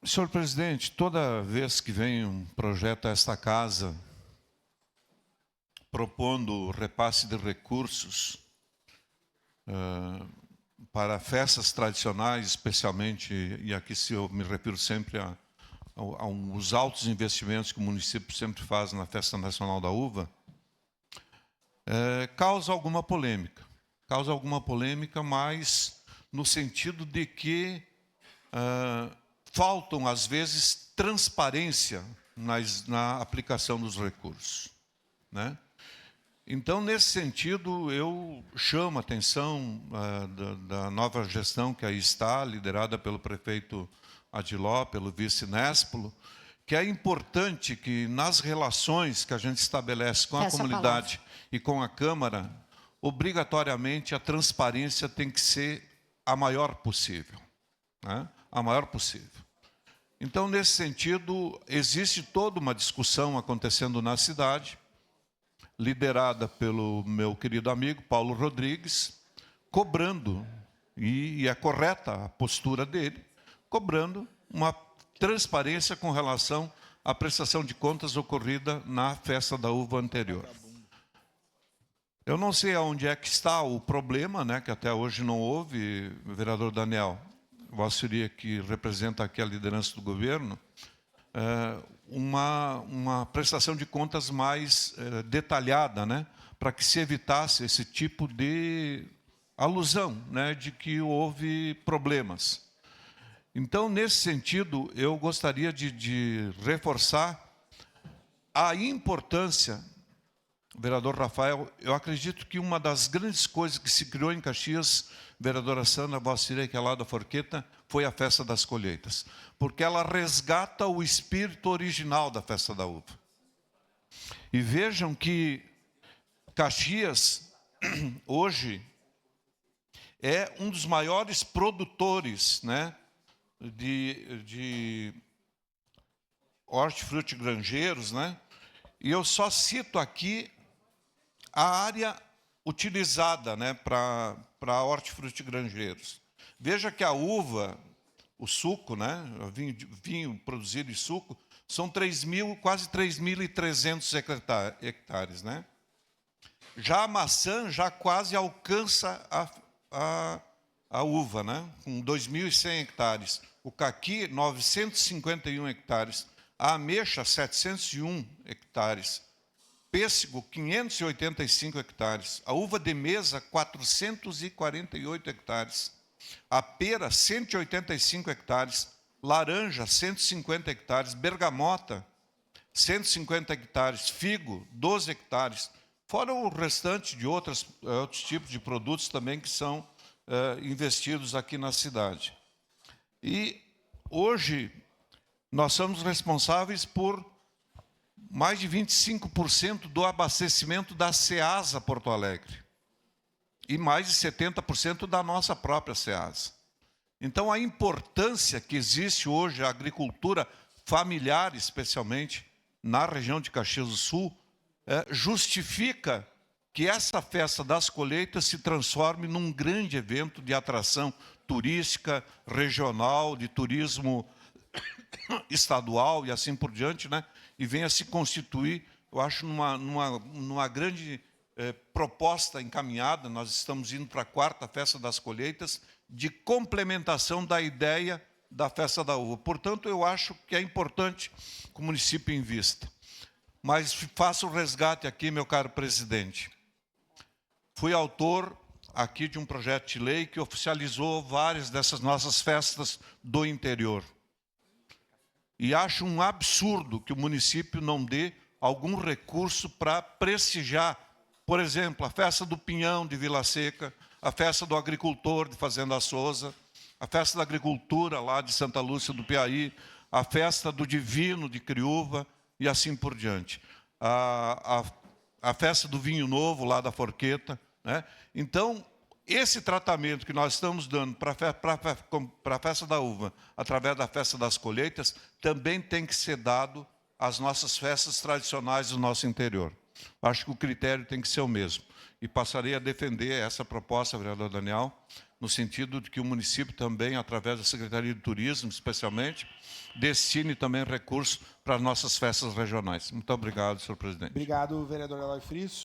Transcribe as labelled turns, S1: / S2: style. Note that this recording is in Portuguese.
S1: Senhor presidente, toda vez que vem um projeto a esta casa propondo repasse de recursos para festas tradicionais, especialmente, e aqui se eu me refiro sempre aos altos investimentos que o município sempre faz na Festa Nacional da Uva, causa alguma polêmica. Causa alguma polêmica, mas no sentido de que faltam, às vezes, transparência na aplicação dos recursos, né? Então, nesse sentido, eu chamo a atenção da nova gestão que aí está, liderada pelo prefeito Adiló, pelo vice Nespolo, que é importante que nas relações que a gente estabelece com a comunidade e com a Câmara, obrigatoriamente a transparência tem que ser a maior possível, né? A maior possível. Então, nesse sentido, existe toda uma discussão acontecendo na cidade, liderada pelo meu querido amigo Paulo Rodrigues, cobrando, e é correta a postura dele, cobrando uma transparência com relação à prestação de contas ocorrida na Festa da Uva anterior. Eu não sei aonde é que está o problema, né, que até hoje não houve, vereador Daniel, Vossa Senhoria, que representa aqui a liderança do governo, uma prestação de contas mais detalhada, né, para que se evitasse esse tipo de alusão, né, de que houve problemas. Então, nesse sentido, eu gostaria de reforçar a importância, vereador Rafael, eu acredito que uma das grandes coisas que se criou em Caxias, vereadora Sandra, Vossa Senhoria, que é lá da Forqueta, foi a Festa das Colheitas, porque ela resgata o espírito original da Festa da Uva. E vejam que Caxias, hoje, é um dos maiores produtores, né, de hortifruti granjeiros, né? E eu só cito aqui a área utilizada, né, para hortifruti granjeiros. Veja que a uva, o suco, né, vinho produzido e suco, são quase 3.300 hectares, né? Já a maçã já quase alcança a uva, né, com 2.100 hectares. O caqui, 951 hectares. A ameixa, 701 hectares. Pêssego, 585 hectares. A uva de mesa, 448 hectares. A pera, 185 hectares. Laranja, 150 hectares. Bergamota, 150 hectares. Figo, 12 hectares. Fora o restante de outros tipos de produtos também que são investidos aqui na cidade. E hoje nós somos responsáveis por mais de 25% do abastecimento da Ceasa Porto Alegre e mais de 70% da nossa própria Ceasa. Então, a importância que existe hoje a agricultura familiar, especialmente na região de Caxias do Sul, justifica que essa Festa das Colheitas se transforme num grande evento de atração turística, regional, de turismo estadual e assim por diante, né? E venha se constituir, eu acho, numa grande proposta encaminhada. Nós estamos indo para a 4ª Festa das Colheitas, de complementação da ideia da Festa da Uva. Portanto, eu acho que é importante que o município invista. Mas faço o resgate aqui, meu caro presidente. Fui autor aqui de um projeto de lei que oficializou várias dessas nossas festas do interior. E acho um absurdo que o município não dê algum recurso para prestigiar, por exemplo, a Festa do Pinhão de Vila Seca, a Festa do Agricultor de Fazenda Souza, a Festa da Agricultura lá de Santa Lúcia do Piauí, a Festa do Divino de Criúva e assim por diante. A Festa do Vinho Novo lá da Forqueta, né? Então, esse tratamento que nós estamos dando para a Festa da Uva, através da Festa das Colheitas, também tem que ser dado às nossas festas tradicionais do nosso interior. Acho que o critério tem que ser o mesmo. E passarei a defender essa proposta, vereador Daniel, no sentido de que o município também, através da Secretaria de Turismo, especialmente, destine também recursos para as nossas festas regionais. Muito obrigado, senhor presidente.
S2: Obrigado, vereador Eloy Frisso.